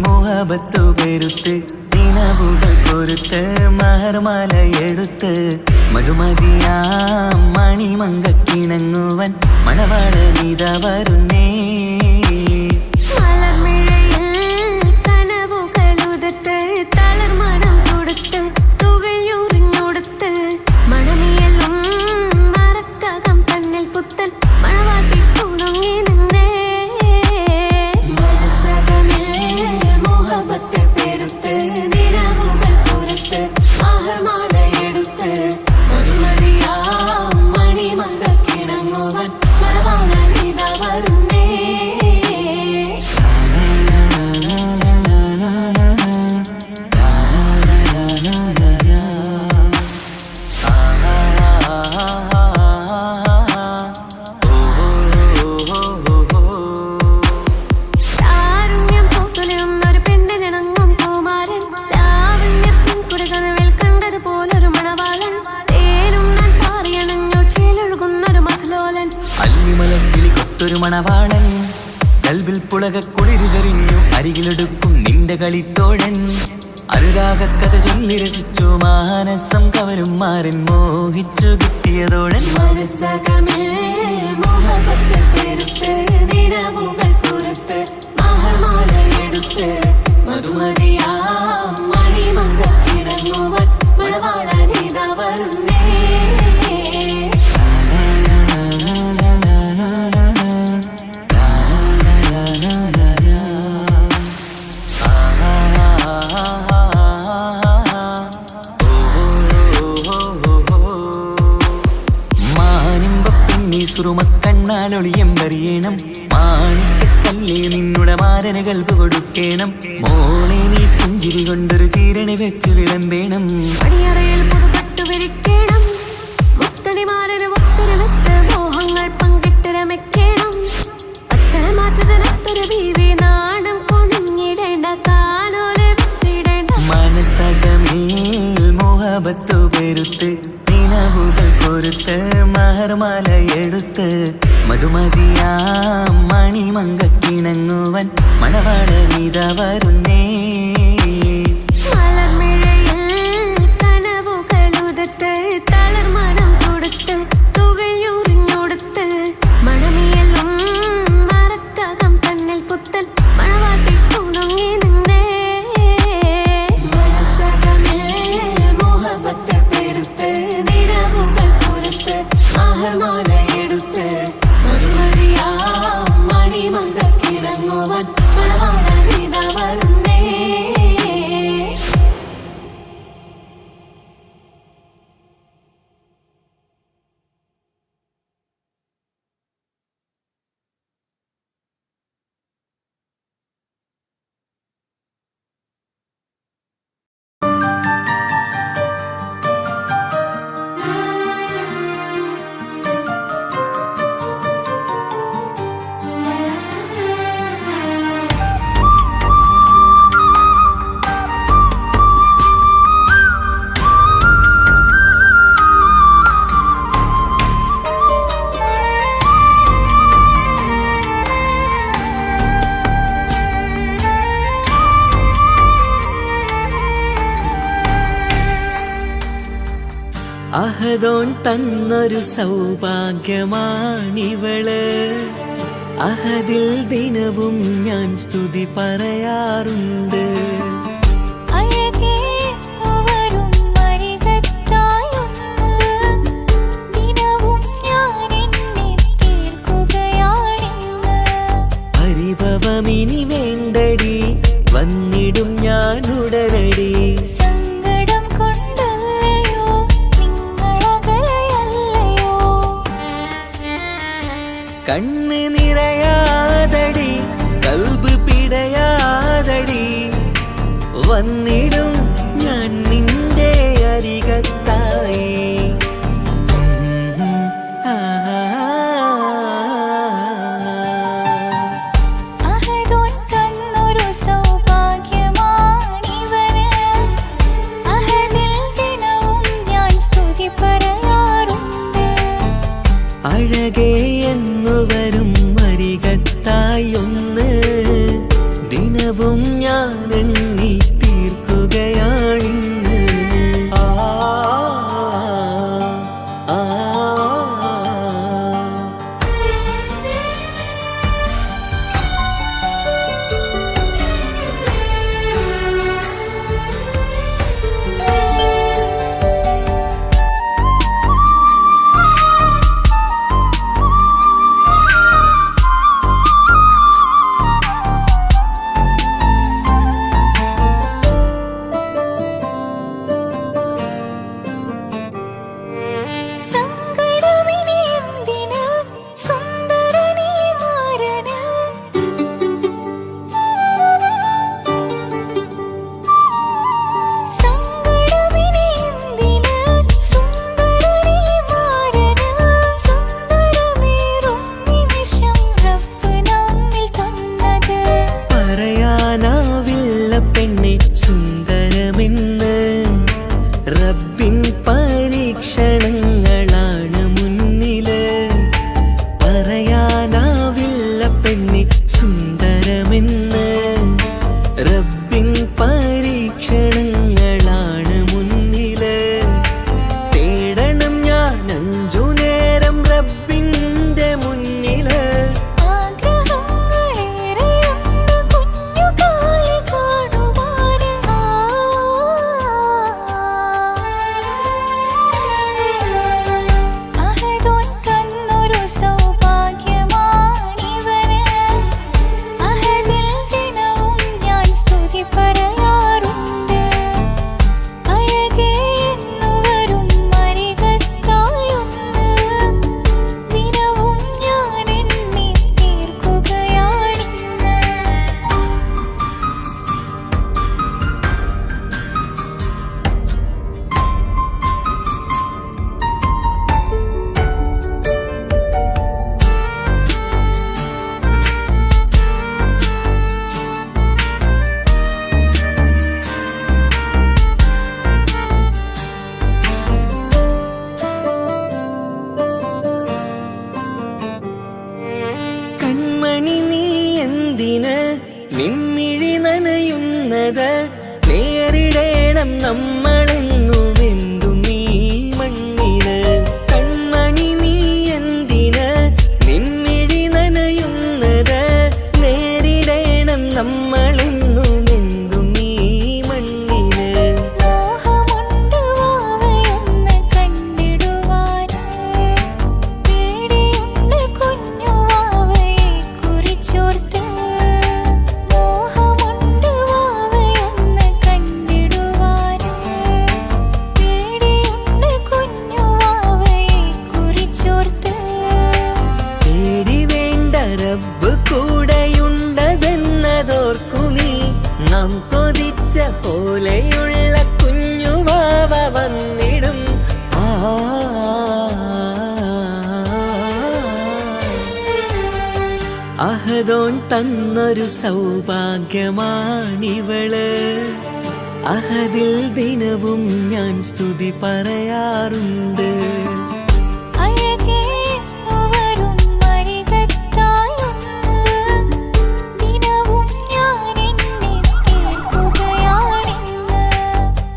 മുഹബത്തു പെരുത്ത് നിലവുകൾ കൊരുത്ത് മഹർമാലയെടുത്ത് മധുമതിയാം മണിമങ്കക്കിണങ്ങുവൻ മണവാളനിത വരുന്നേ. ഒരു മണവാളൻ കൽവിൽ പുളക കുളിരുചെറിഞ്ഞു അരികിലെടുക്കും നിന്റെ കളിത്തോഴൻ അനുരാഗക്കഥ ചൊല്ലി രസിച്ചു മാനസം കവരും മാറിൻ മോഹിച്ചു കിട്ടിയതോഴൻ. കണ്ണാലൊളിയെമ്പറിയണം മാണിക്കല്ലേ നിന്നുടെ മാരന് കൽപ്പ് കൊടുക്കണം. മോളെ നീ പുഞ്ചിരി കൊണ്ടൊരു ചീരണി വെച്ച് വിളമ്പേണം. മോഹങ്ങൾ പങ്കിട്ട് രമിക്കണം. നാണം കൊണിഞ്ഞിടേണ്ട കാനോലിടേണ്ട മനസ്സകമേൽ മുഹബത്തു പെരുത്ത് നിലവുകൾ കൊരുത്ത് മഹർമാലയെടുത്ത് മധുമതിയാം മണിമങ്കക്കിണങ്ങുവൻ മണവാളനിത വരുന്നേ. അഹദോൻ തന്നൊരു സൗഭാഗ്യമാണിവള്. അഹദിൽ ദിനവും ഞാൻ സ്തുതി പറയാറുണ്ട്. പരിഭവമിനി വേണ്ടടി വന്നിടും ഞാൻ ഉടനടി. കണ്ണ് നിറയാതടി കൽബ് പിടയാതടി വന്നിടും ഞാൻ നിന്റെ അരികത്തായി. അഹദോ ദിനവും ഞാൻ എണ്ണി തീർക്കുകയാണിന്ന്. ആ ആ പെണ്ണെ സുന്ദരമെന്ന് റബ്ബിൻ പരീക്ഷണങ്ങളാണ് മുന്നില്. പറയാനാവില്ല പെണ്ണെ സുന്ദരമെന്ന് റബ്ബിൻ പരീക്ഷണങ്ങളാണ് മുന്നില്. തേടണം ഞാൻ 5 നേരം റബ്ബിന്റെ മുന്നില്. കൺമണി നീ എന്തിന് നിൻമിഴി നനയുന്നത്? നേരിടേണം നമ്മളെന്നും എന്തും നീ മണ്ണില്. കൺമണി നീ എന്തിന് നിൻമിഴി നനയുന്നത്? നേരിടേണം നമ്മളെന്നും എന്തും നീ മണ്ണില്. റബ്ബ് കൂടെയുണ്ടതെന്നതോർക്കു നീ. നാം കൊതിച്ച പോലെയുള്ള കുഞ്ഞുവാവ വന്നിടും. അഹദോൻ തന്നൊരു സൗഭാഗ്യമാണിവള്. അഹദിൽ ദിനവും ഞാൻ സ്തുതി പറയാറുണ്ട്.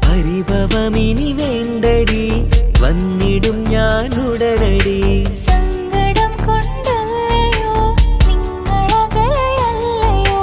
പരിഭവമിനി വേണ്ടടി, വന്നിടും ഞാൻ ഉടനടി. സങ്കടം കൊണ്ടല്ലയോ നിങ്ങളകലെയല്ലയോ.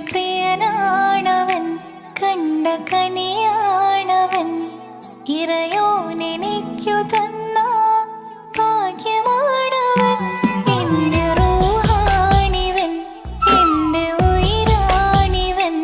പ്രിയനാണവൻ, കണ്ട കനിയാണവൻ, ഇറയോനെനിക്കു തന്ന ഭാഗ്യമാണവൻ. എന്റെ റൂഹാണിവൻ, എന്റെ ഉയിരാണിവൻ,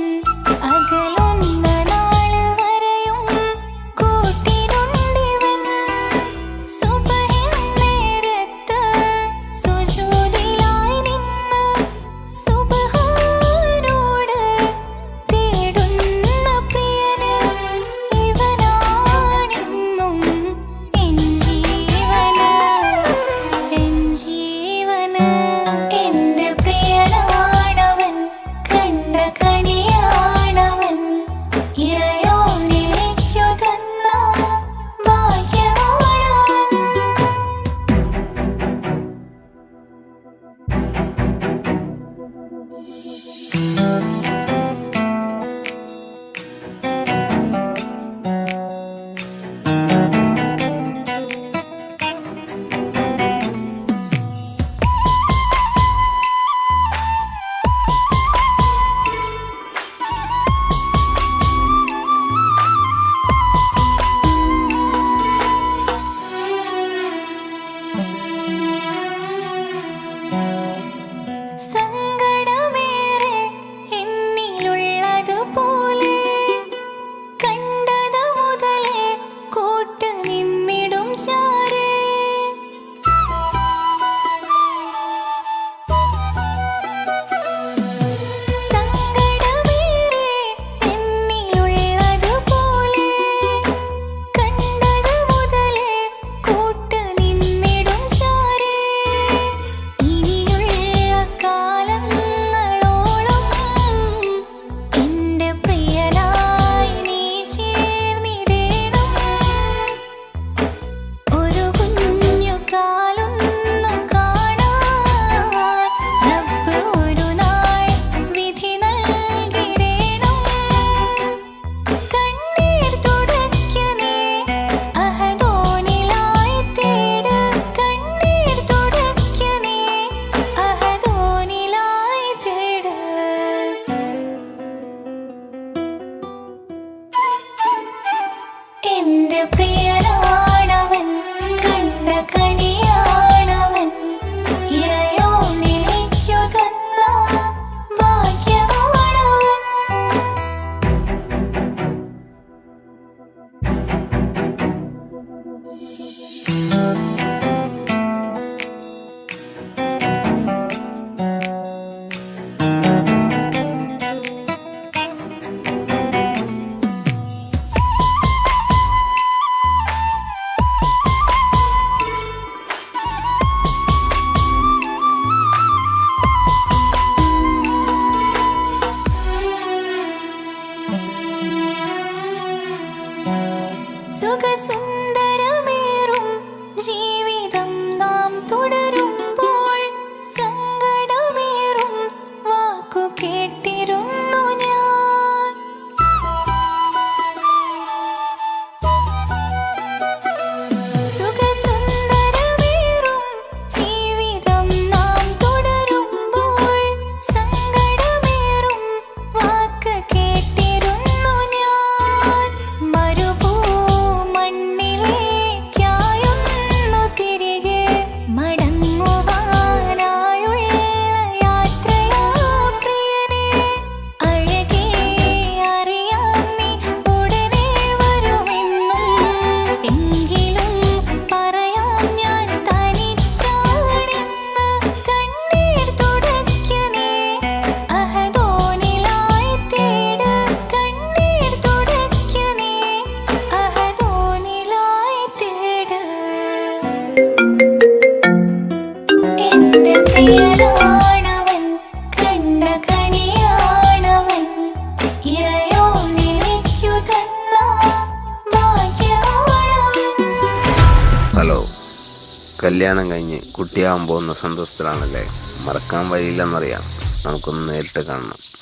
കല്യാണം കഴിഞ്ഞ് കുട്ടിയാവാൻ പോകുന്ന സന്തോഷത്തിലാണല്ലേ? മറക്കാൻ വഴിയില്ലെന്നറിയാം. നമുക്കൊന്ന് നേരിട്ട് കാണണം.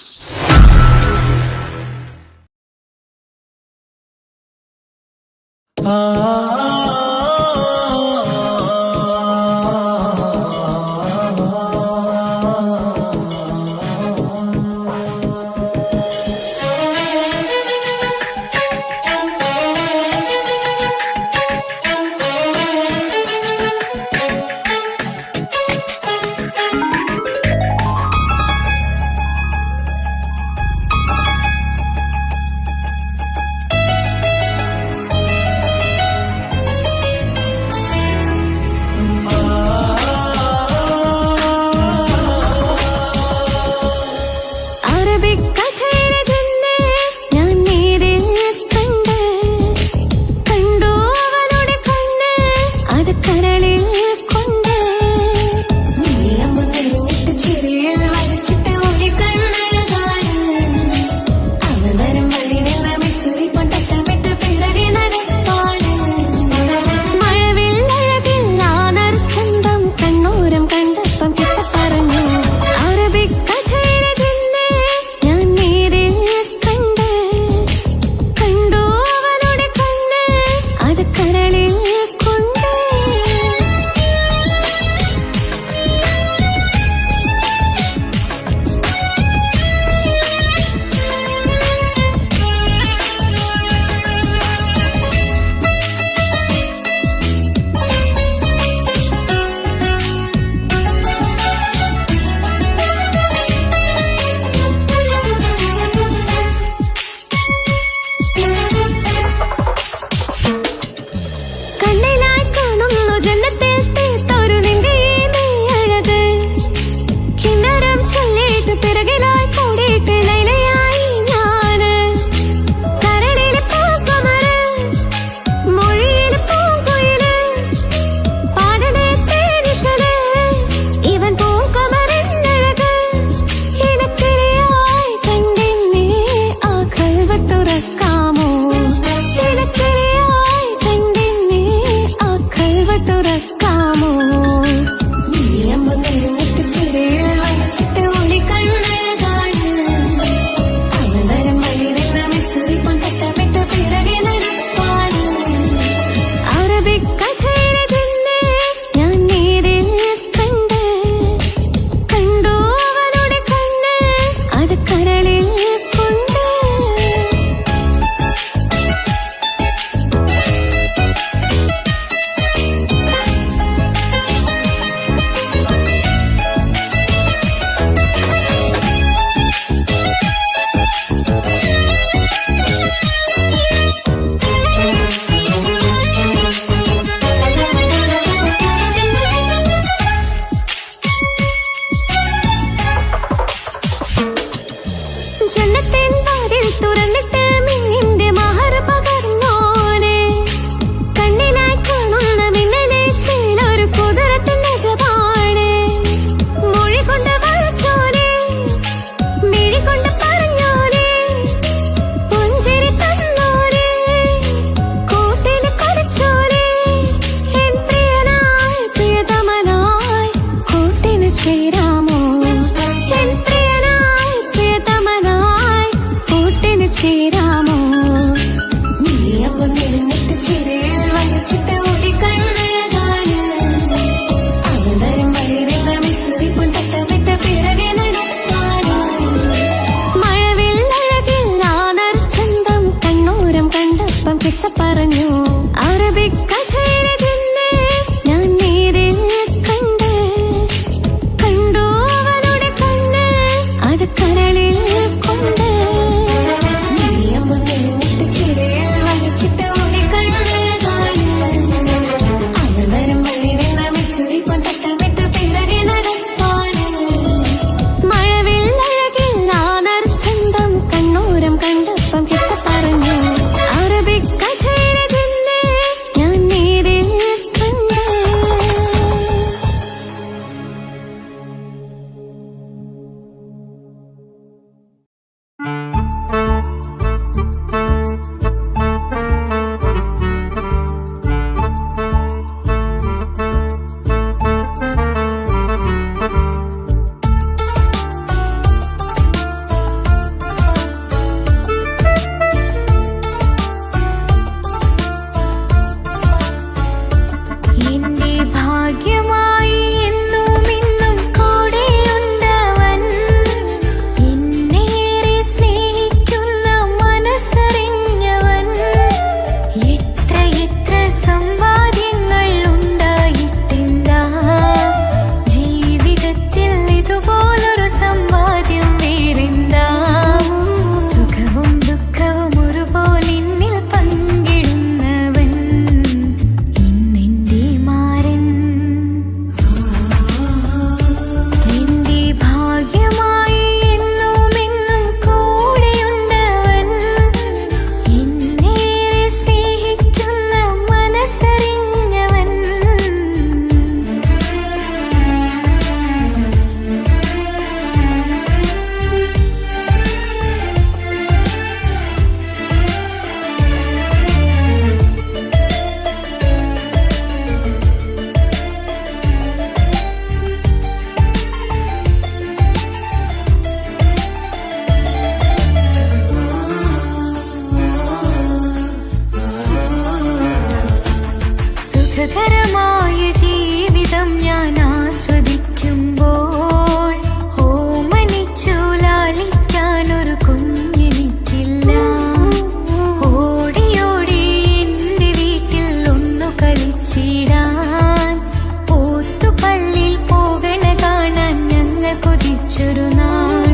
സുന്ദരമായ ജീവിതം ഞാൻ ആസ്വദിക്കുമ്പോൾ ഓമനിച്ചു ലാളിക്കാനൊരു കുഞ്ഞെനിക്കില്ല. ഓടി ഓടി എന്റെ വീട്ടിൽ ഒന്നു കളിച്ചിടാൻ പോത്തുപള്ളിയിൽ പോകണ കാണാൻ ഞങ്ങൾ കൊതിച്ചൊരു നാൾ.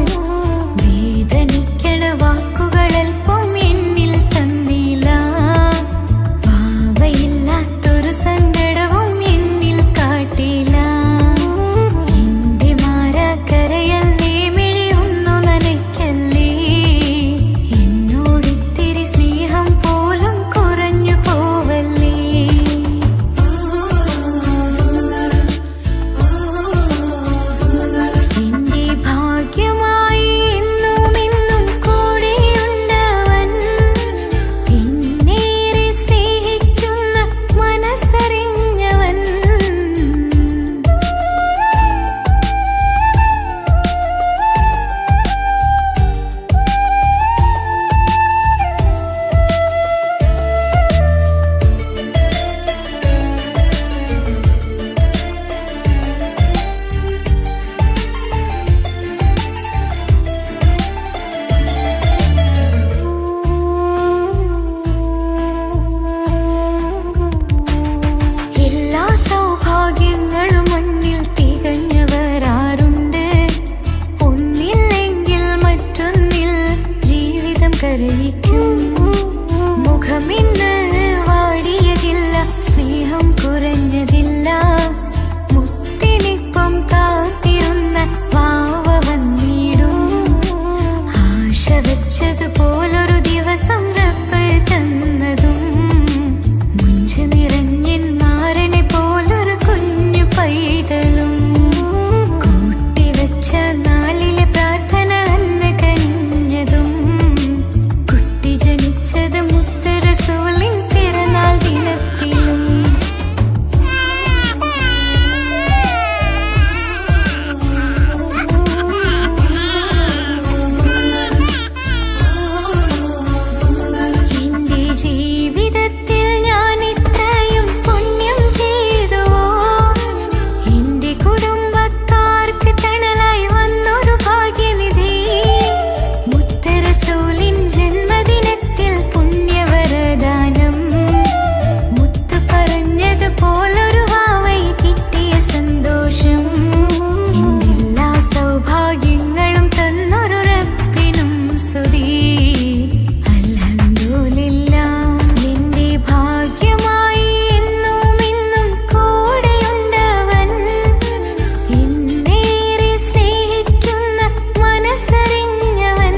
വേദനിക്കണ വാക്കുകളൽപ്പം എന്നിൽ തന്നില്ല. ഭാവയില്ലാത്തൊരു സങ്കടവും എന്നിൽ കാട്ടില്ല. എന്റെ മാറാക്കരയല്ലേ മിഴിയൊന്നു നനയ്ക്കല്ലേ. എന്നോടിത്തിരി സ്നേഹം പോലും കുറഞ്ഞു പോവല്ലേ. എന്റെ ഭാഗ്യമായി എന്നും എന്നും കൂടെയുണ്ടവൻ. എന്നേറെ സ്നേഹിക്കുന്ന മനസ്സറിഞ്ഞവൻ. എല്ലാ സൗഭാഗ്യങ്ങളും മണ്ണിൽ തികഞ്ഞവരാരുണ്ട്. ഒന്നില്ലെങ്കിൽ മറ്റൊന്നിൽ ജീവിതം കരയിക്കും. മുഖമിന്ന് വാടിയതില്ല, സ്നേഹം കുറഞ്ഞതില്ല. മുത്തിനിപ്പം കാത്തിരുന്ന വാവ വന്നിടും. ആശ വെച്ചതുപോലൊരു ദിവസം റബ്ബ് തന്നതും. മുഞ്ചു നിറഞ്ഞൻ മാരനെ പോലൊരു കുഞ്ഞു പൈതലും. കൂട്ടിവെച്ച നാളിലെ പ്രാർത്ഥന അന്ന് കനിഞ്ഞതും. കുട്ടി ജനിച്ചത് മുത്ത് റസൂലിൻ പിറന്നാൾ ദിനത്തിലും. എന്റെ ജീവിതത്തിൽ ഞാൻ ഇത്രയും പുണ്യം ചെയ്തുവോ. എന്റെ കുടുംബക്കാർക്ക് തണലായി വന്നൊരു ഭാഗ്യനിധി. മുത്ത് റസൂലിൻ ജന്മദിനത്തിൽ പുണ്യവരദാനം. മുത്ത് പറഞ്ഞതുപോലൊരു വാവൈ കിട്ടിയ സന്തോഷം. എന്റെ എല്ലാ സൗഭാഗ്യങ്ങളും തന്നൊരു റബ്ബിനും സ്തുതി. അൽഹംദുലില്ലാഹ്. എന്റെ ഭാഗ്യമായി എന്നും എന്നും കൂടെയുണ്ടവൻ. എന്നേറെ സ്നേഹിക്കുന്ന മനസ്സറിഞ്ഞവൻ.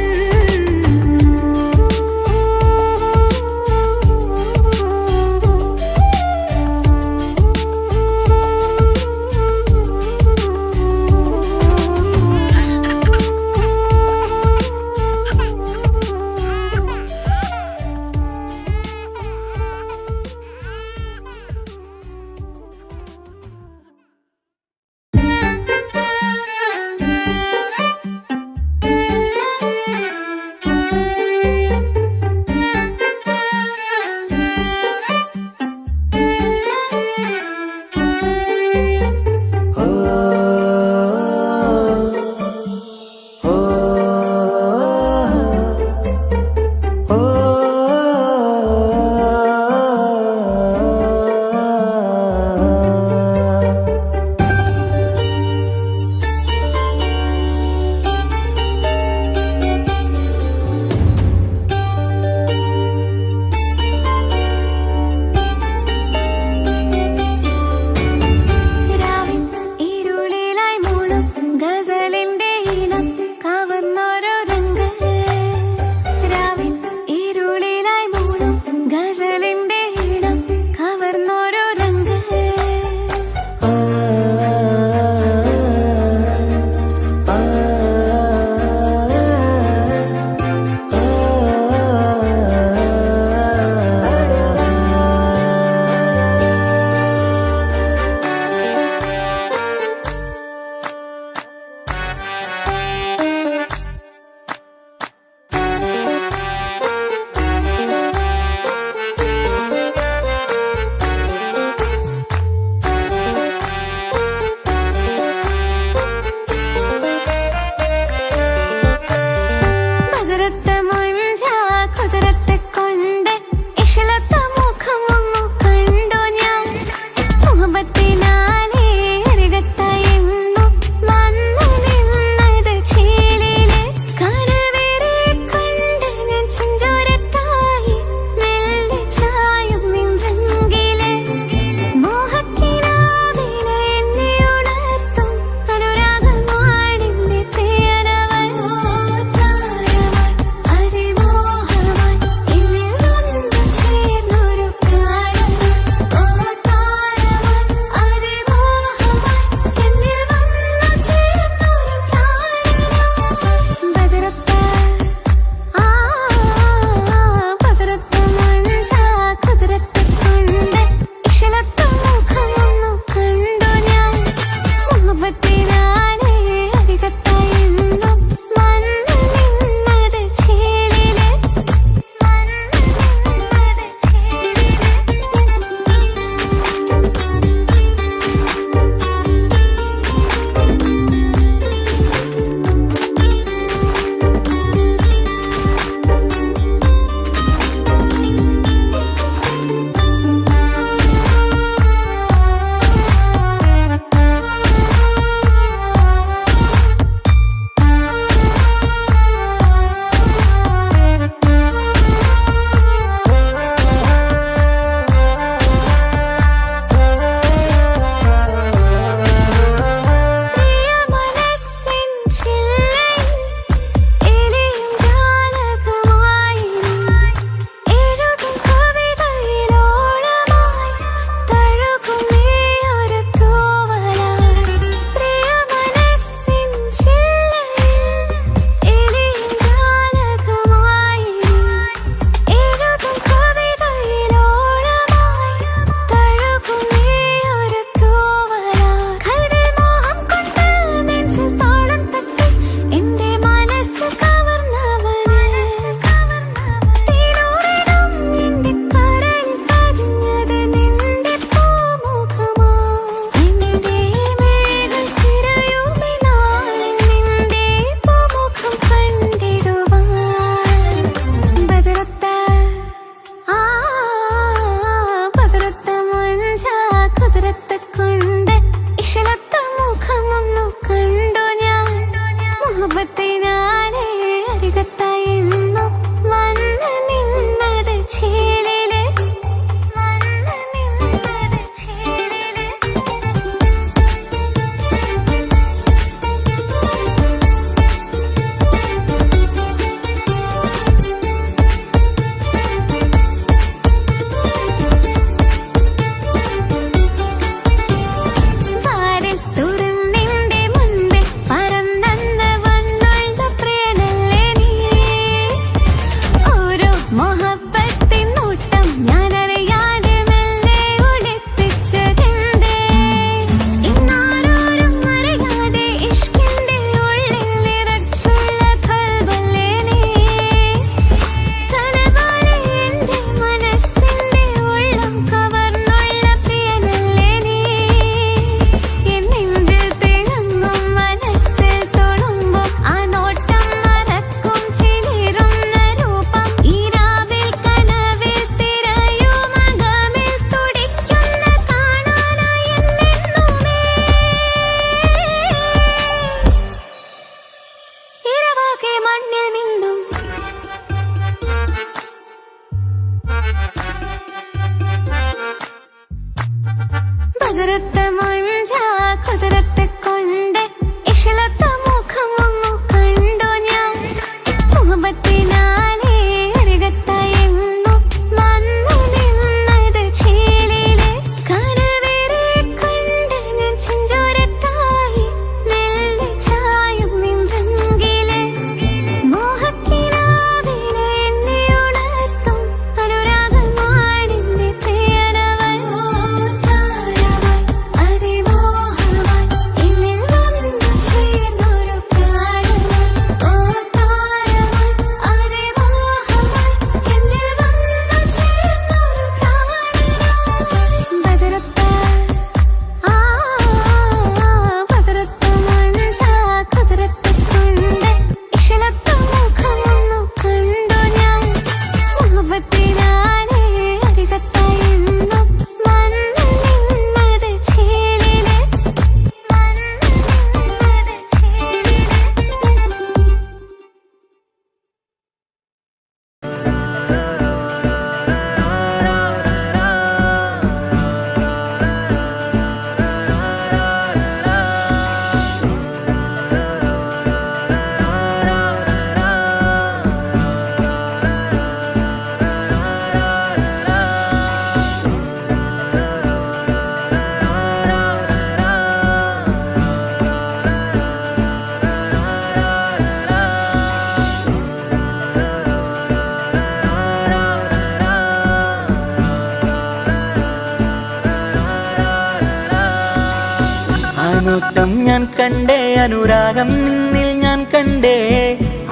ഞാൻ കണ്ടേ, അനുരാഗം നിന്നിൽ ഞാൻ കണ്ടേ,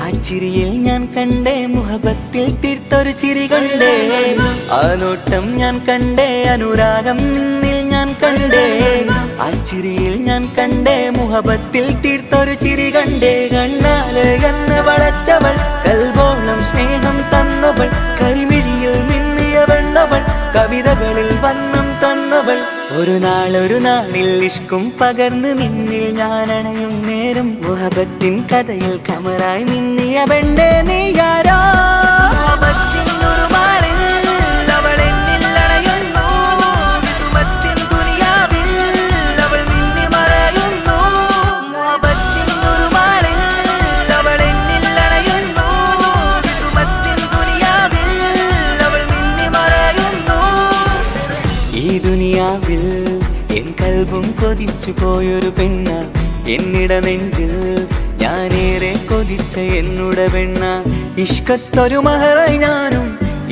ആ ചിരിയിൽ ഞാൻ കണ്ടേ, മുഹബത്തിൽ തീർത്തൊരു ചിരി കണ്ടേ. ആ നോട്ടം ഞാൻ കണ്ടേ, അനുരാഗം നിന്നിൽ ഞാൻ കണ്ടേ, ആ ചിരിയിൽ ഞാൻ കണ്ടേ, മുഹബത്തിൽ തീർത്തൊരു ചിരി കണ്ടേ. കണ്ണാല് കണ്ണ് വളച്ചവൾ, കൽബോളം സ്നേഹം തന്നവൾ, കരിമിഴിയിൽ മിന്നിയ വെണ്ണവൾ, കവിതകളിൽ വന്നം തന്നവൾ. ഒരു നാളിൽ ഇഷ്കും പകർന്ന് നിന്നിൽ ഞാൻ അണയും നേരം, മുഹബത്തിൻ കഥയിൽ കമറായി മിന്നിയ പെണ്ണേ നീയാരോ. എൻ കൽബും കൊതിച്ചു പോയൊരു പെണ്ണ, എന്നിട നെഞ്ചിൽ ഞാനേറെ കൊതിച്ച എന്നുട പെണ്ണ. ഇഷ്കത്തൊരു മഹറായി ഞാനും,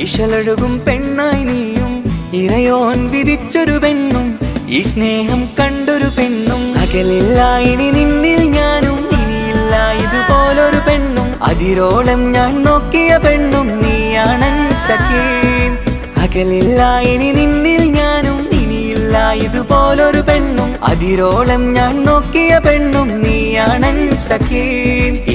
ഇശലൊഴുകും പെണ്ണായി നീയും, ഇറയോൻ വിധിച്ചൊരു പെണ്ണും, ഈ സ്നേഹം കണ്ടൊരു പെണ്ണും. അകലില്ല ഇനി നിന്നിൽ ഞാനും, ഇനിയില്ല ഇതുപോലൊരു പെണ്ണും. അതിരോളം ഞാൻ നോക്കിയ പെണ്ണും നീയാണൻ സഖീ. അകലില്ല ഇനി നിന്നിൽ ഞാനും, ഇതുപോലൊരു പെണ്ണും. അതിരോളം ഞാൻ നോക്കിയ പെണ്ണും നീയാണൻ സഖീ.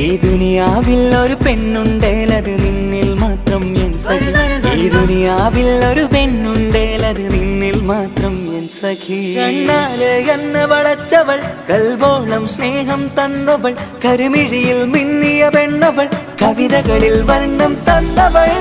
ഈ ദുനിയാവിൽ ഒരു പെണ്ണുണ്ടേലത് നിന്നിൽ മാത്രം എൻ സഖി. ഈ ദുനിയാവിൽ ഒരു പെണ്ണുണ്ടേലത് നിന്നിൽ മാത്രം എൻ സഖി. കണ്ണാല് കണ്ണ് വളച്ചവൾ, കൽബോളം സ്നേഹം തന്നവൾ, കരുമിഴിയിൽ മിന്നിയ പെണ്ണവൾ, കവിതകളിൽ വർണ്ണം തന്നവൾ.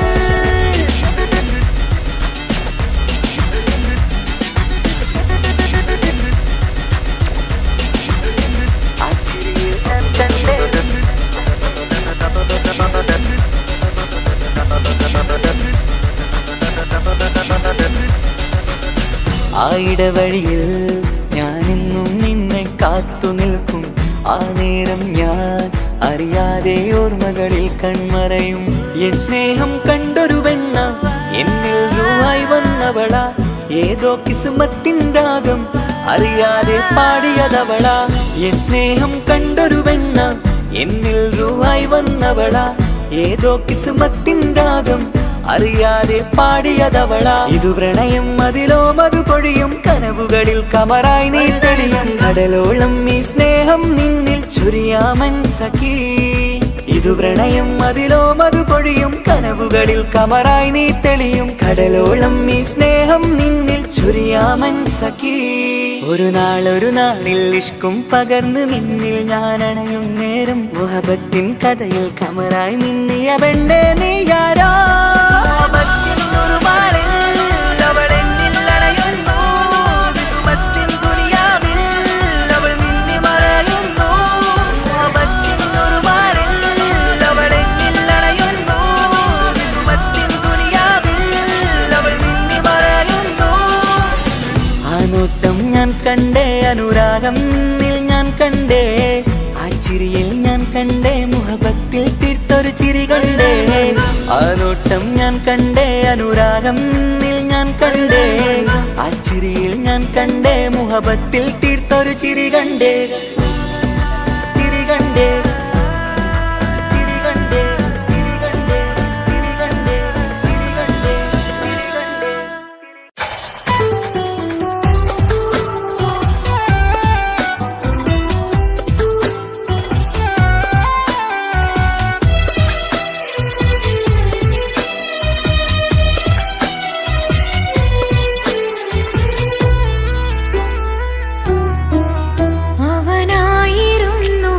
ആ ഇടവഴിയിൽ ഞാനെന്നും നിന്നെ കാത്തു നിൽക്കും, ആ നേരം ഞാൻ അറിയാതെ ഓർമ്മകളിൽ കൺമറയും. എൻ സ്നേഹം കണ്ടൊരു പെണ്ണ, എന്നിൽ രൂപായി വന്നവള, ഏതോ കിസ്മത്തിൻ രാഗം അറിയാതെ പാടിയതവള. എൻ സ്നേഹം കണ്ടൊരു പെണ്ണ, എന്നിൽ രൂപായി വന്നവള, ഏതോ കിസ്മത്തിൻ രാഗം അറിയാതെ പാടിയതവള. ഇതു പ്രണയം അതിലോ മധു പൊഴിയും, കനവുകളിൽ കമറായി നീ തെളിയും. കടലോളം ഈ സ്നേഹം നിന്നിൽ ചൊരിയാമൻ സഖീ. ഇതു പ്രണയം അതിലോ മധു പൊഴിയും, കനവുകളിൽ കമറായി നീ തെളിയും. കടലോളം ഈ സ്നേഹം നിന്നിൽ ചൊരിയാമൻ സഖീ. ഒരു നാളിൽ ഇഷ്കും പകർന്ന് നിന്നിൽ ഞാൻ അണയും നേരം, മുഹബത്തിൻ കഥയിൽ കമറായി മിന്നിയ പെണ്ണേ നീയാരോ. ഞാൻ കണ്ടേ, അനുരാഗം നിന്നിൽ ഞാൻ കണ്ടേ, ആ ചിരിയിൽ ഞാൻ കണ്ടേ, മുഹബത്തിൽ തീർത്തൊരു ചിരി കണ്ടേ. ആ നോട്ടം ഞാൻ കണ്ടേ, അനുരാഗം നിന്നിൽ ഞാൻ കണ്ടേ, ആ ചിരിയിൽ ഞാൻ കണ്ടേ, മുഹബത്തിൽ തീർത്തൊരു ചിരി കണ്ടേ. ചിരി കണ്ടേ. അവനായിരുന്നു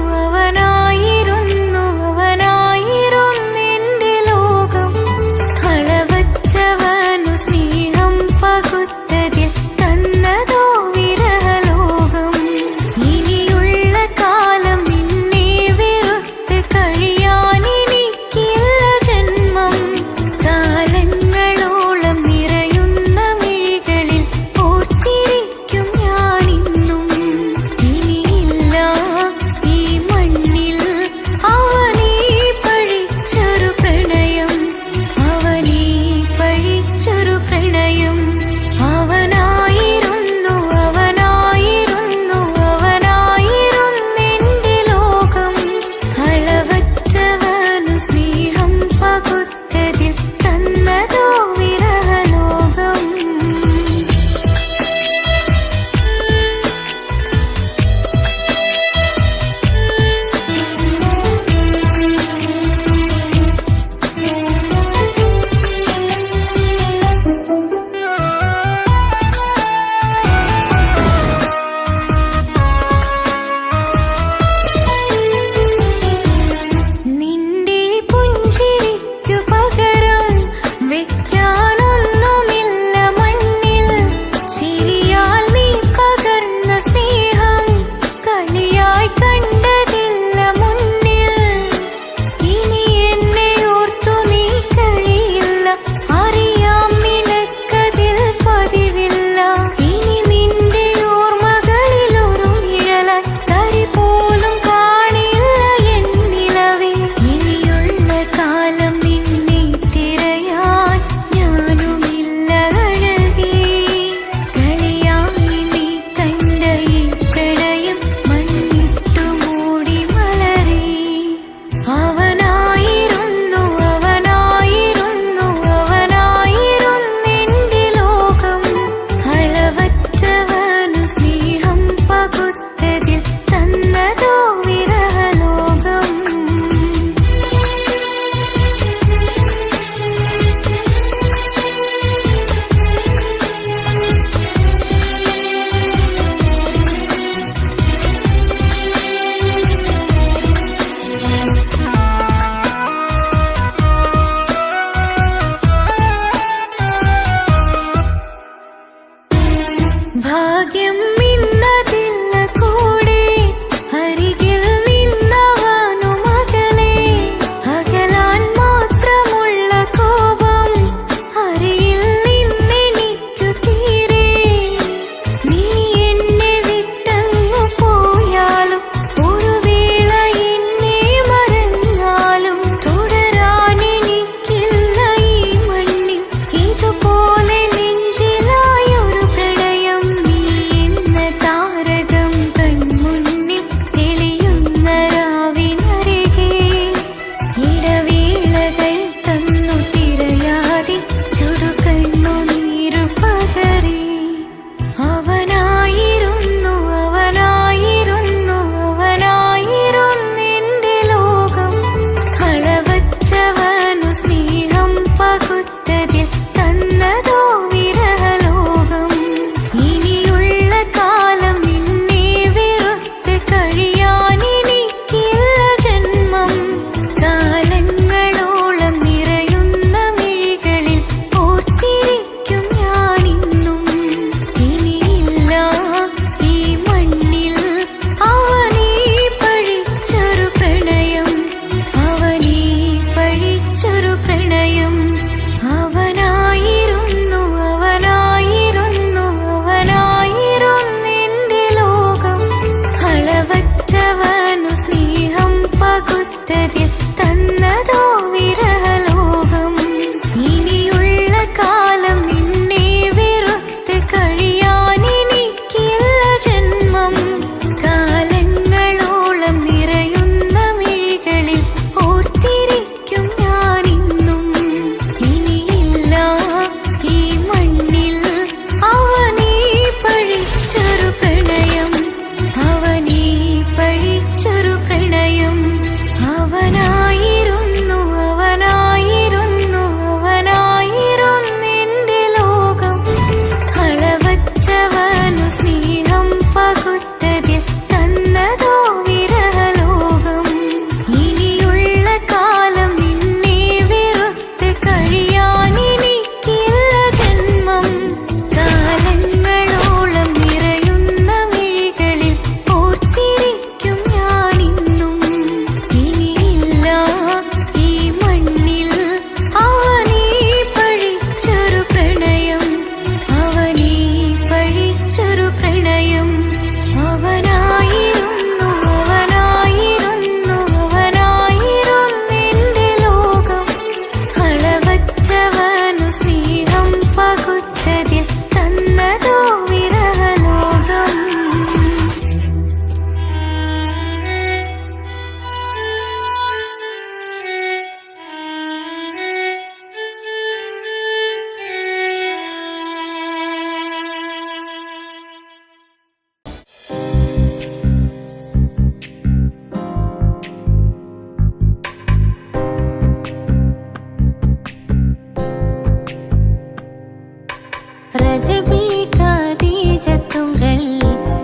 രജബി ഖദീജത്തുങ്കൾ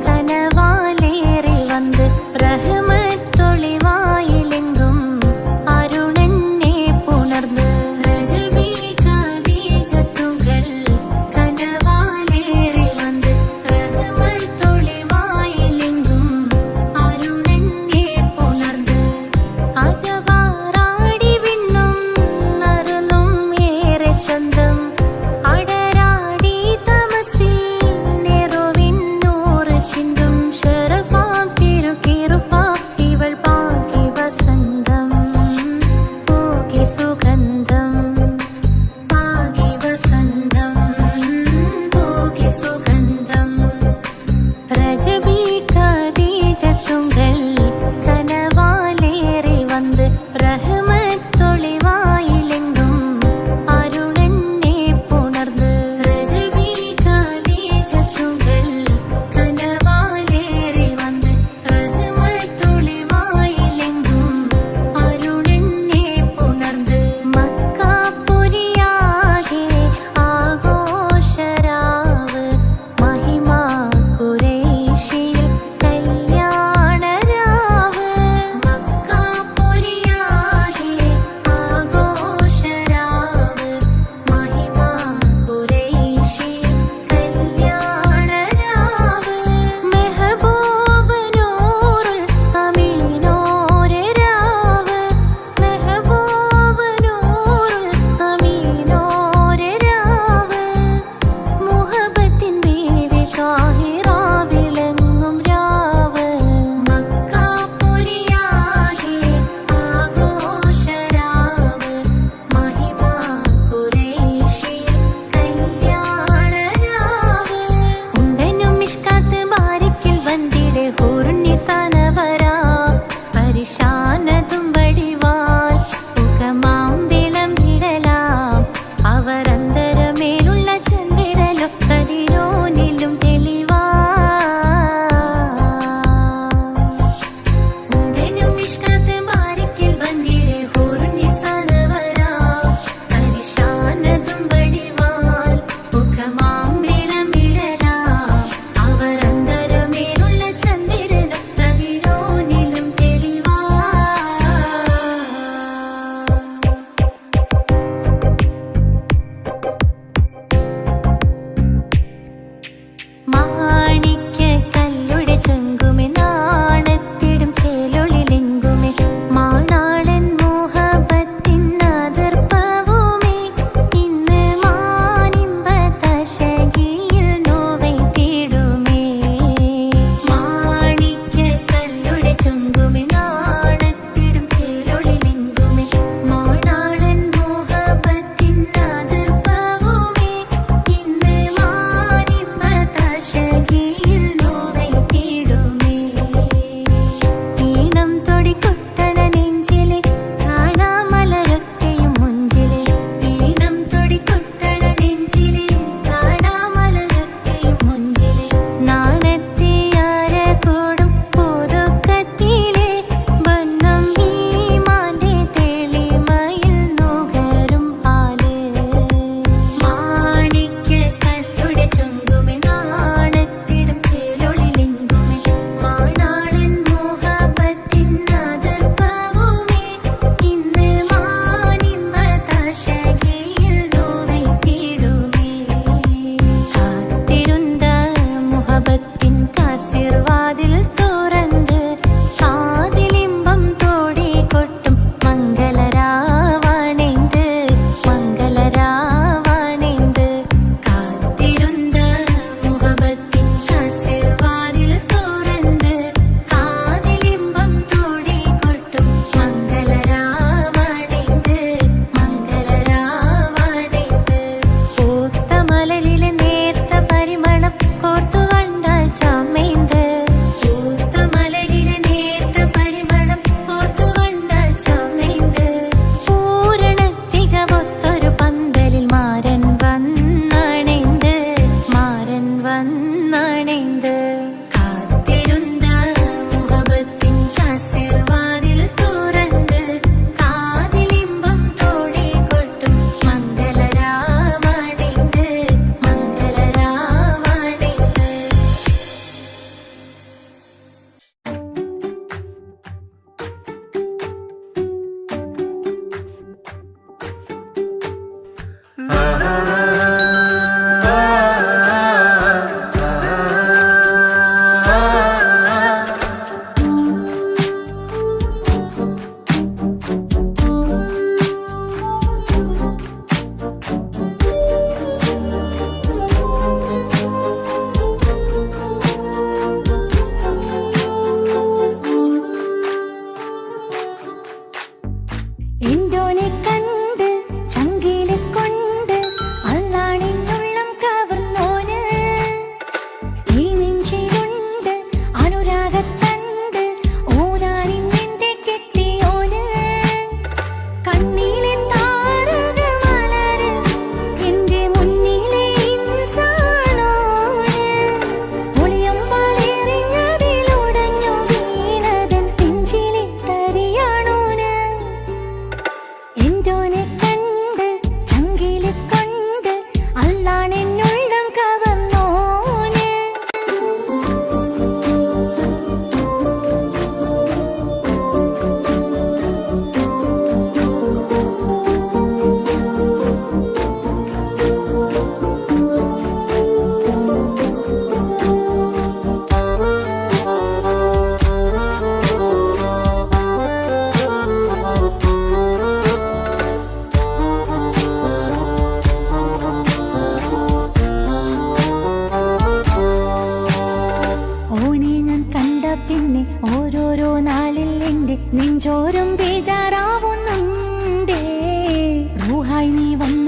കനവാലേറി വന്ന് റഹ്മത്തൊളിവായിലെങ്കും അരുണനെ പുണർന്ന്. രജബി ഖദീജത്തുങ്കൾ കനവാലേറി വന്ന് റഹ്മത്തൊളിവായിലെങ്കും അരുണനെ പുണർന്ന്. അജവാറാടി വിണ്ണും നറുന്നും ഏറെ ചന്തം അടരാടി തമസിൽ നെറുവിന്നു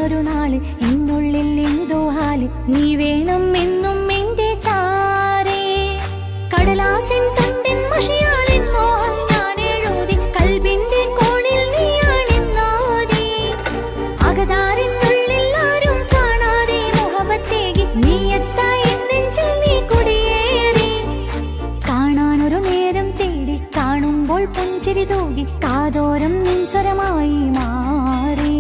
വന്നൊരു നാള് എന്നുള്ളിൽ എന്തോ ഹാല് നീ വേണം എന്നും എന്റെ ചാരേ കടലാസിൻ തണ്ടിൻ മഷിയാലിൻ മോഹം ഞാൻ എഴുതി കൽബിന്റെ കോണിൽ നീയാണെന്നാതി അകതാരിനുള്ളിൽ ആരും കാണാതെ മുഹബത്തേകി നീ എത്തായി നെഞ്ചിൽ നീ കുടിയേറി കാണാനൊരു നേരം തേടി കാണുമ്പോൾ പുഞ്ചിരി തൂകി കാതോരം നിൻസ്വരമായി മാറി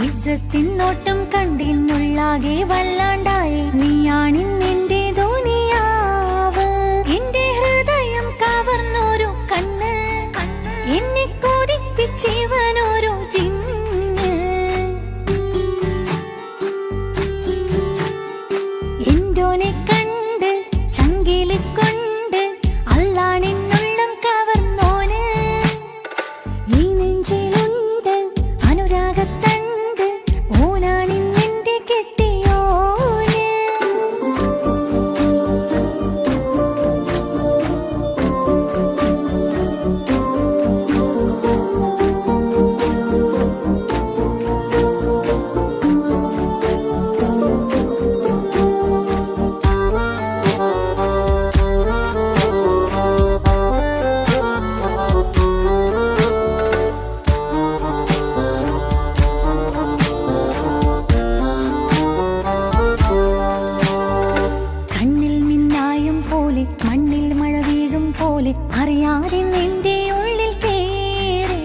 ഇസ്സത്തിൻ നോട്ടം കണ്ടിന്നുള്ളാകെ വല്ലാണ്ടായി നീയാണിന്നെന്റെ ദുനിയാവ് എന്റെ ഹൃദയം കവർന്നോരു കണ്ണ് എന്നെ കൊതിപ്പിച്ചിവനോരു ജിന്ന് എന്തോനെ കണ്ട് ചങ്കില് കൊണ്ട് അള്ളാണിന്നുള്ളം കവർന്നോന് ഈ നെഞ്ചിലുണ്ട് അനുരാഗത്തണ്ട് ഓനാണിന്നെന്റെ കെട്ടിയോന് കണ്ണിൽ മിന്നായം പോലെ മണ്ണിൽ മഴ വീഴും പോലെ അറിയാതെ നിന്റെ ഉള്ളിൽ കേറി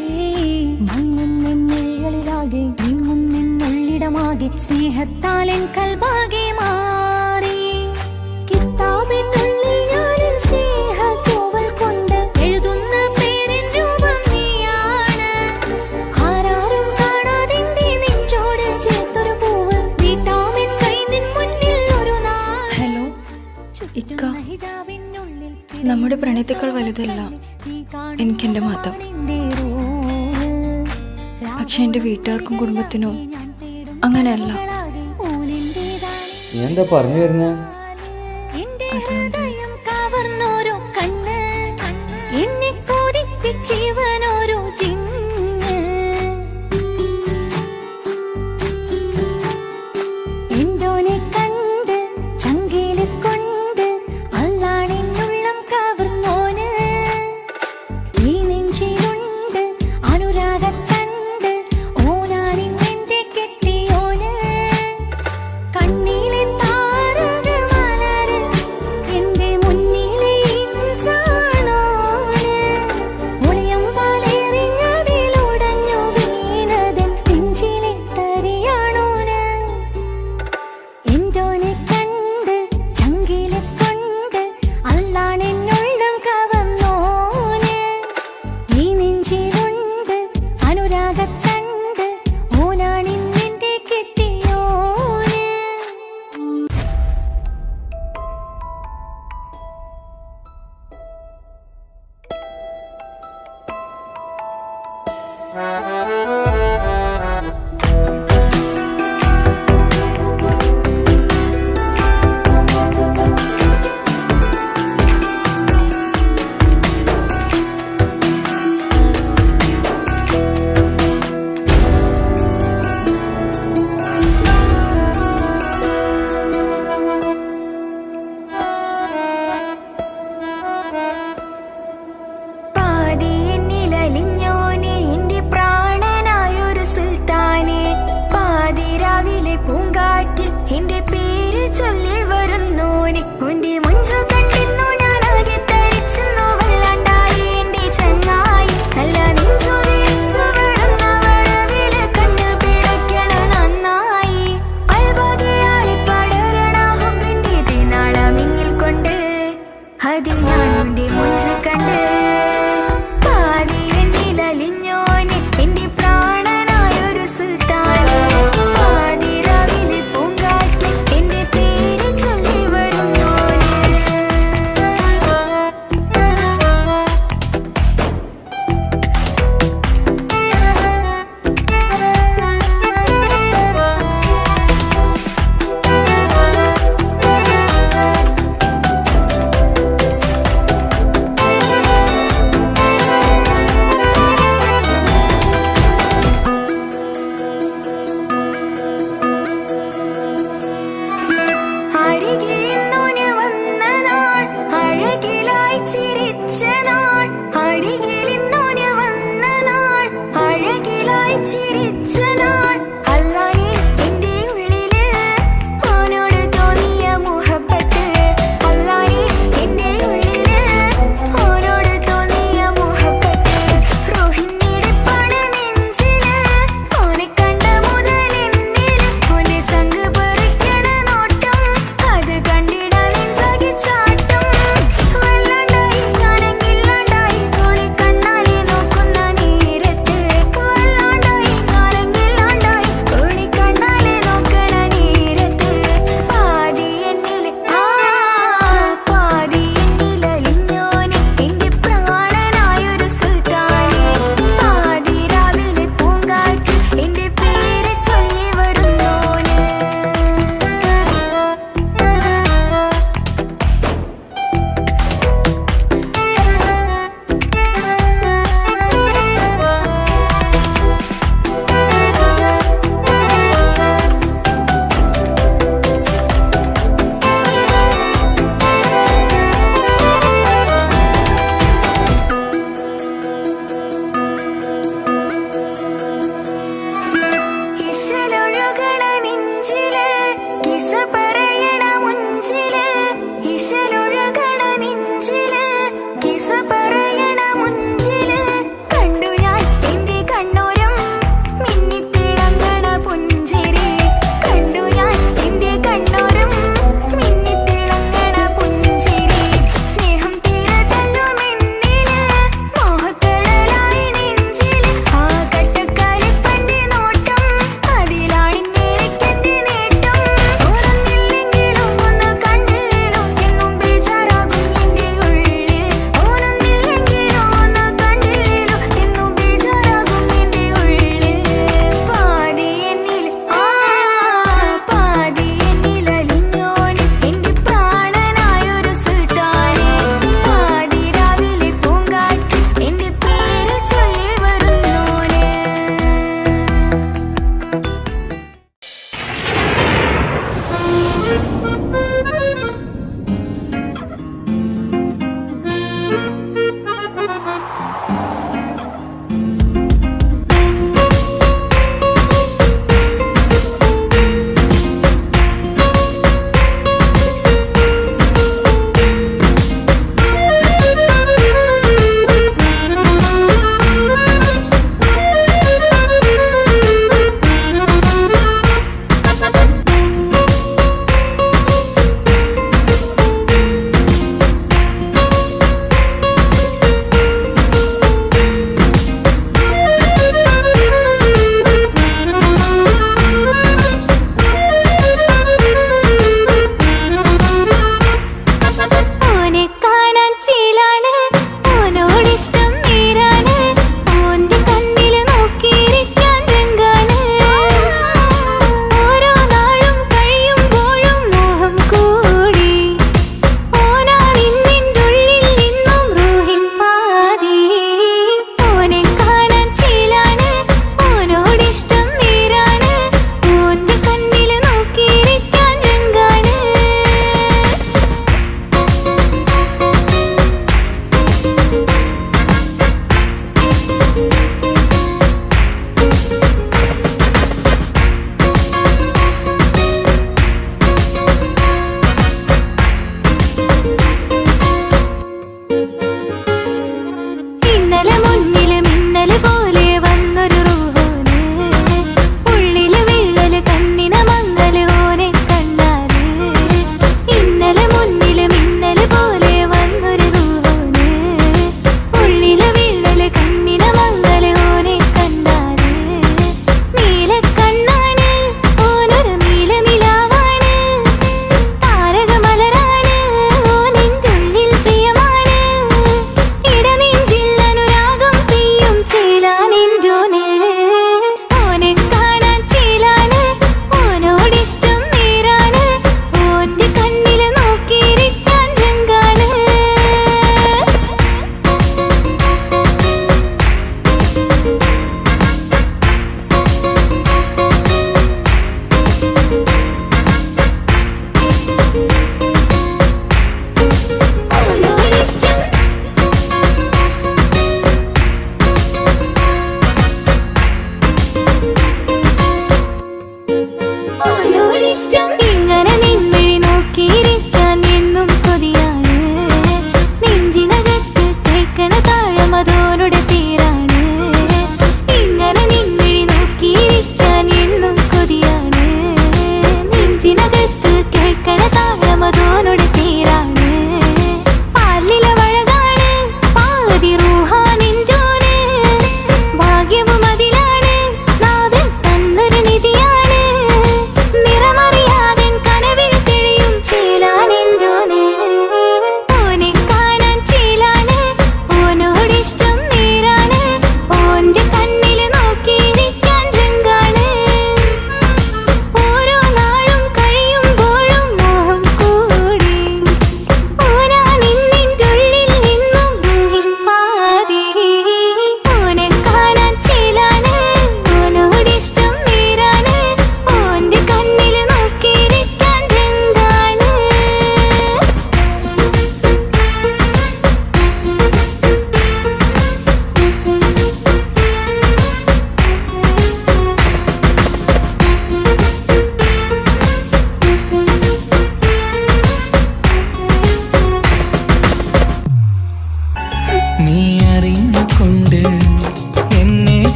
മങ്ങുന്നെന്നുള്ളിലാകെ ഇങ്ങുന്നെന്നുള്ളിടമാകെ സ്നേഹത്താലെൻ കൽബാകെ മാറി കിതാബിനുള്ളിൽ ഞാനിൻ സ്നേഹത്തൂവൽ കൊണ്ട് എഴുതുന്ന പേരിൻ രൂപം നീയാണ് ആരാരും കാണാതെന്റെ നെഞ്ചോട് ചേർത്തൊരു പൂവ് നീട്ടാമെൻ കൈ നിൻ മുന്നിൽ ഒരു നാൾ ഹലോ ഇക്ക, നമ്മുടെ പ്രണയത്തേക്കാൾ വലുതല്ല എനിക്കെന്റെ മതം. പക്ഷെ എന്റെ വീട്ടുകാർക്കും കുടുംബത്തിനോ അങ്ങനെയല്ല. നീ എന്താ പറഞ്ഞു വരുന്നേ? കവർന്നോരോ കണ്ണ് എന്നെ കൊതിപ്പിച്ചിവനോരോ ജിന്ന് എന്തോനെ കണ്ട് ചങ്കില് കൊണ്ട് അള്ളാണിന്നുള്ളം കവർന്നോന് ഈ നെഞ്ചിലുണ്ട് അനുരാഗത്തണ്ട് ഓനാണിന്നെന്റെ കെട്ടിയോന് കണ്ണിലെ താരകമലര് എന്റെ മുന്നിലെ ഇൻസാണോന് ഒളിയമ്പാലെറിഞ്ഞതിലുടഞ്ഞു വീണതൻ നെഞ്ചിലെ തരിയാണോന് എന്തോനെ കണ്ട് ചങ്കില് കൊണ്ട് അള്ളാണെന്നുള്ളം കവർന്നോന് ഈ നെഞ്ചിലുണ്ട് അനുരാഗത്തണ്ട് ഓനാണിന്നെന്റെ കെട്ടിയോന് പാതി എന്നിലലിഞ്ഞോനെ എന്റെ പ്രാണനായൊരു സുൽത്താനെ പാതിരാവിലെ പൂങ്കാറ്റിൽ എന്റെ പേര് ചൊല്ലി വരുന്നോനെ ഉന്റെ മുഞ്ചു കണ്ടിരുന്നു ഞാൻ ആകെ തരിച്ചെന്നു വല്ലാണ്ടായി എന്റെ ചങ്ങായി നല്ല നെഞ്ചു വിരിച്ചു വിടുന്ന വരവില് കണ്ണു പിടയ്ക്കണ നന്നായി കൽബാകെയായി പടരണ ഹുബിന്റെ തിനാളമിങ്ങിൽ കൊണ്ട് അതിൽ ഞാൻ ഉന്റെ മുഞ്ചു കണ്ട് പാതി എന്നിലലിഞ്ഞോനെ എന്റെ പ്രാണനായൊരു സുൽത്താനെ പാതിരാവിലെ പൂങ്കാറ്റിൽ എന്റെ പേര് നെഞ്ചില് കിസ പറയണ മുഞ്ചില് ഇശലൊഴുകണ നെഞ്ചില് കിസ പറയണ മുഞ്ചില് കണ്ടു ഞാൻ എന്റെ കണ്ണോരം മിന്നിത്തിളങ്ങണ പുഞ്ചിരി കണ്ടു ഞാൻ എന്റെ കണ്ണോരം മിന്നിത്തിളങ്ങണ പുഞ്ചിരി സ്നേഹം തീരതല്ലും എന്നില് മോഹക്കടലായി നെഞ്ചില് ആ കട്ടക്കാലിപ്പന്റെ നോട്ടം അതിലാണെന്നെനിക്കെന്റെ നേട്ടം ഓർന്നില്ലെങ്കിലും ഒന്ന് കണ്ടില്ലേലും എന്നും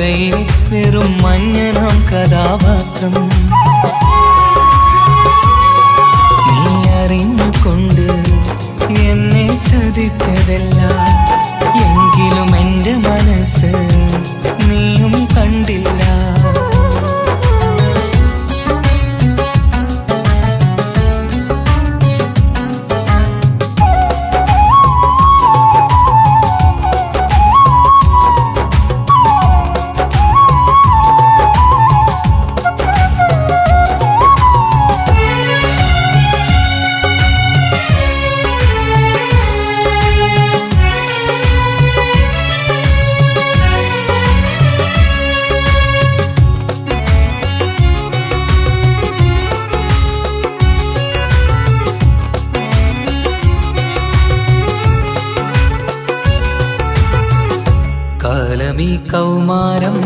കഥയിൽ വെറും മഞ്ഞനാം കഥാപാത്രം. നീ അറിഞ്ഞുകൊണ്ട് എന്നെ ചതിച്ചതല്ല, എങ്കിലും എൻ്റെ മനസ്സ് നീയും കണ്ടില്ല. കാലമീ കൗമാരം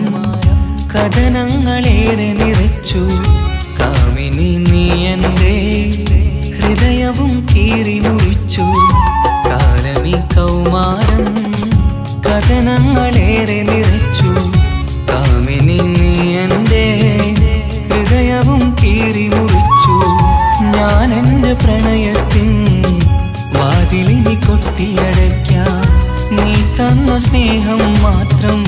കഥനങ്ങളേറെ നിറച്ചു, കാമിനി നീ എൻ്റെ ഹൃദയവും കീറി മുറിച്ചു. കാലമീ കൗമാരം കഥനങ്ങളേറെ നിറച്ചു, കാമിനി നീ എൻ്റെ ഹൃദയവും കീറി മുറിച്ചു. ഞാൻ എൻ്റെ പ്രണയത്തിൻ വാതിലിനി കൊട്ടിയടയ്ക്കാം, നീ തന്ന സ്നേഹം മാത്രം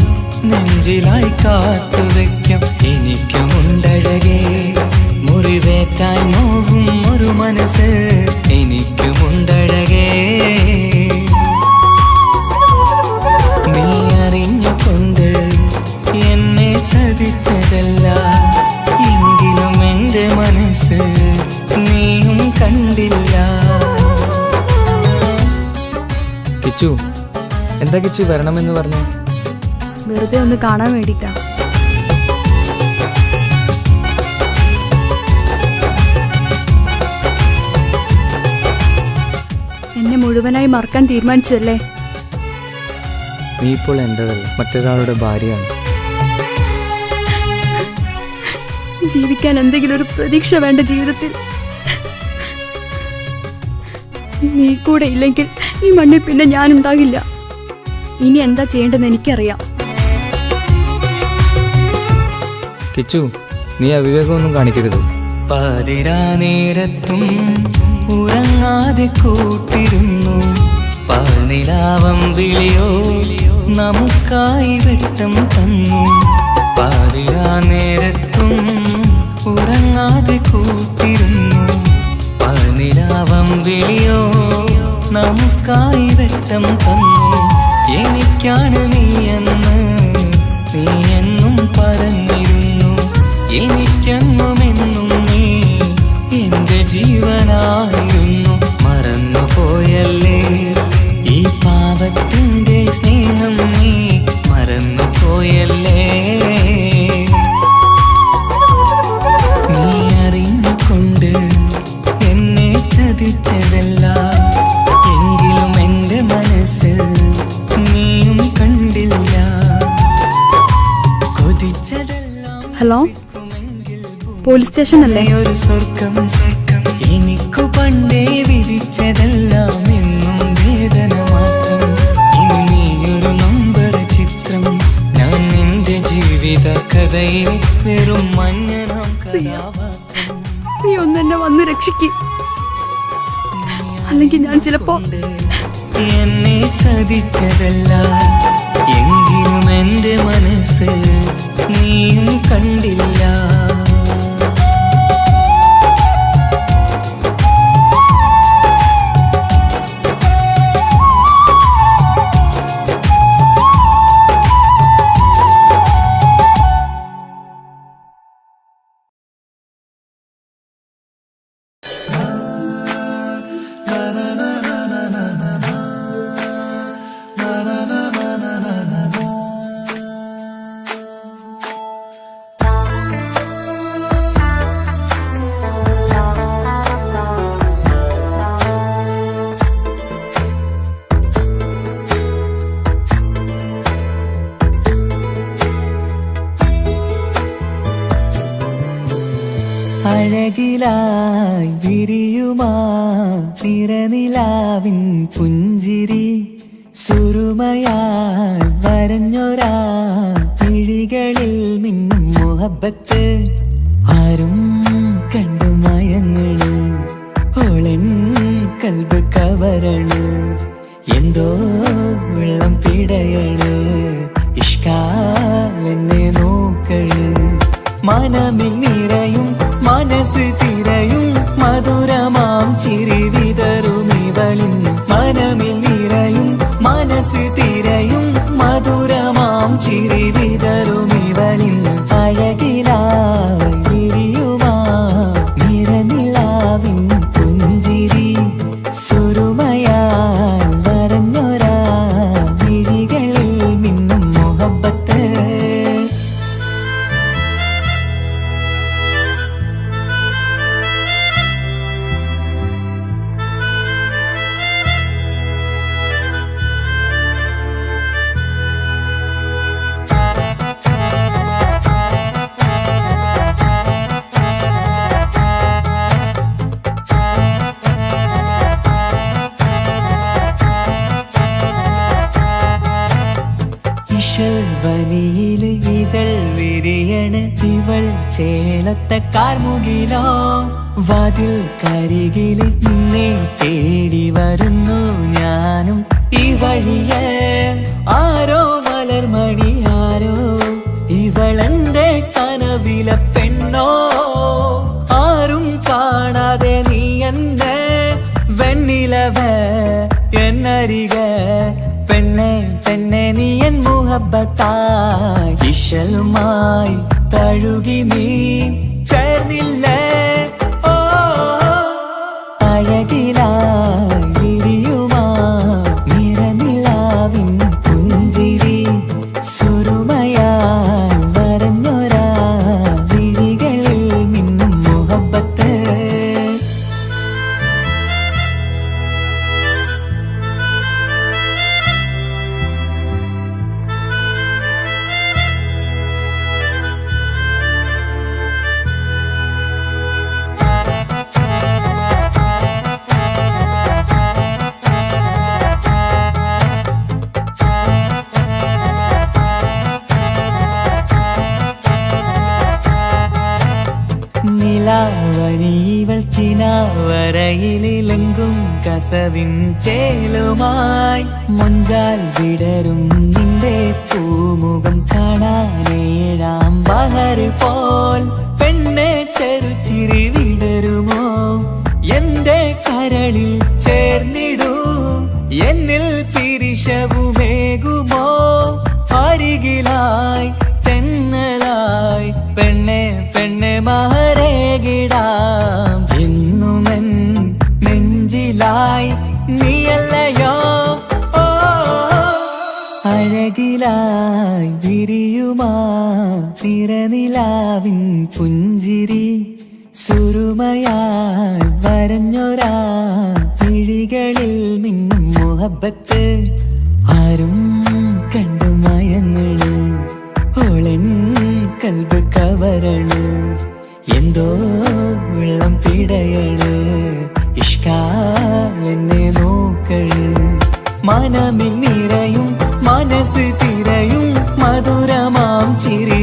നെഞ്ചിലായി കാത്തുവെക്കാം. എനിക്കുമുണ്ടഴകേ മുറിവേറ്റായി നോവും ഒരു മനസ്സ്, എനിക്കുമുണ്ടഴകേ. നീ അറിഞ്ഞുകൊണ്ട് എന്നെ ചതിച്ചതല്ല, എങ്കിലും എൻ്റെ മനസ്സ് നീയും കണ്ടില്ല. കിച്ചു, എന്താ കിച്ചു വരണമെന്ന് പറഞ്ഞു? വെറുതെ ഒന്ന് കാണാൻ വേണ്ടിട്ടാ. എന്നെ മുഴുവനായി മറക്കാൻ തീരുമാനിച്ചല്ലേ? നീ ഇപ്പോൾ എൻ്റെതല്ല, മറ്റൊരാളുടെ ഭാര്യയാണ്. ജീവിക്കാൻ എന്തെങ്കിലും ഒരു പ്രതീക്ഷ വേണ്ട ജീവിതത്തിൽ. നീ കൂടെ ഇല്ലെങ്കിൽ ഈ മണ്ണിൽ പിന്നെ ഞാനുണ്ടാകില്ല. ഇനി എന്താ ചെയ്യേണ്ടതെന്ന് എനിക്കറിയാം. കിച്ചു, നീ അവിവേകമൊന്നും കാണിക്കരുത്. പാതിരാ നേരത്തും ഉറങ്ങാതെ കൂട്ടിരുന്നു, പാൽനിലാവം വിളിയോ നമുക്കായി വെട്ടം തന്നു. പാതിരാ നേരത്തും ഉറങ്ങാതെ കൂട്ടിരുന്നു, പാൽനിലാവം വിളിയോ നമുക്കായി വെട്ടം തന്നു. എനിക്കാണ് നീയെന്ന് നീ എന്നും പറഞ്ഞിരുന്നു, എനിക്കെന്നുമെന്നും നീ എൻ്റെ ജീവനായിരുന്നു. മറന്നുപോയല്ലേ ഈ പാവത്തിൻ്റെ സ്നേഹം, നീ മറന്നുപോയല്ലേ. നീ അറിഞ്ഞുകൊണ്ട് എന്നെ ചതിച്ചതല്ല, എങ്കിലും എൻ്റെ മനസ്സ് നീയും കണ്ടില്ല. കൊതിച്ചതെല്ലാം ഹലോ, പോലീസ് സ്റ്റേഷൻ അല്ലേ? ഒരു സ്വർഗം എനിക്കു പണ്ടേ വിധിച്ചതെല്ലാം എന്നും വേദന മാത്രം. ഇനി നീയൊരു നമ്പർ ചിത്രം, ഞാൻ നിന്റെ ജീവിത കഥയിൽ വെറും മഞ്ഞനാം കഥാപാത്രം. നീ ഒന്നെന്നെ വന്ന് രക്ഷിക്ക്, അല്ലെങ്കിൽ ഞാൻ ചിലപ്പോ. എന്നെ ചതിച്ചതല്ല, എങ്കിലും എൻ്റെ മനസ്സ് നീയും കണ്ടില്ല. അഴകിലായി വിരിയുമാ തിരനിലാവിൻ പുഞ്ചിരി, സുരുമയാൽ വരഞ്ഞൊരാ പിഴികൾ മിഴികളിൽ മിന്നും മുഹബത്ത് ആരും കണ്ടു മയങ്ങള് ഓളൻ കൽബ് കവരണ് എന്തോ വെള്ളം പിടയണ് ഇഷ്കാലെന്നെ നോക്കള് മനമിൽ നിറയും മനസ്സ് തിരയും മധുരമാം ചിരി വിതറും ഇവളിന്ന് മനമിൽ നിറയും മനസ്സ് തിരയും മധുരമാം ചിരി വിതറും ഇവളിന്ന് അഴകിലായി വിരിയുമാ നിറനിലാവിൻ പുഞ്ചിരി സുരുമയാൽ വരഞ്ഞൊരാ വിഴികളിൽ മിന്നും മുഹബത്ത് വനിയില് ഇതൾ വിരിയണ് ഇവൾ ചേലത്തെ കാർമുകിലോ വാതിൽ കരികില് നിന്നെ തേടി വരുന്നു ഞാനും ഈ വഴിയെ ആരോ മലർമണി ആരോ ഇവളെന്റെ കനവിലെ പെണ്ണോ ആരും കാണാതെ നീ എന്നെ വെണ്ണിലവ എന്നരിക പെണ്ണെ പെണ്ണെ നീ എൻ മുഹബത്തായി ഇശലുമായി തഴുകി നീ ചേർന്നില്ലേ ഓ അഴകിലായി വിരിയുമാ നിറനിലാവിൻ പുഞ്ചിരി സുരുമയാൽ വരഞ്ഞൊരാ വിഴികളിൽ മിന്നും മുഹബത്ത് നിലാവനിവൾ കിനാവരയിലെങ്കും കസവിൻ ചേലുമായി മുഞ്ചാൽ വിടരും നിന്റെ പൂമുഖം കാണാനേഴാം ബഹർ പോൽ പെണ്ണെ ചെറുചിരി വിടരുമോ എന്റെ കരളിൽ ചേർന്നിടൂ എന്നിൽ പിരിശവുമേകുമോ അരികിലായി തെന്നലായി പെണ്ണെ പെണ്ണെ മഹരേകിടാം എന്നുമെൻ നെഞ്ചിലായി നീയല്ലയോ ഓ അഴകിലായി വിരിയുമാ തിരനിലാവിൻ പുഞ്ചിരി സുരുമയാൽ വരഞ്ഞൊരാ വിഴികളിൽ മിന്നും മുഹബത്ത് ആരും കണ്ടു മയങ്ങള് ഓളൻ കൽബ് കവരണ് എന്തോ വെള്ളം പിടയണ് ഇഷ്കാലെന്നെ നോക്കള് മനമിൽ നിറയും മനസ്സ് തിരയും മധുരമാം ചിരി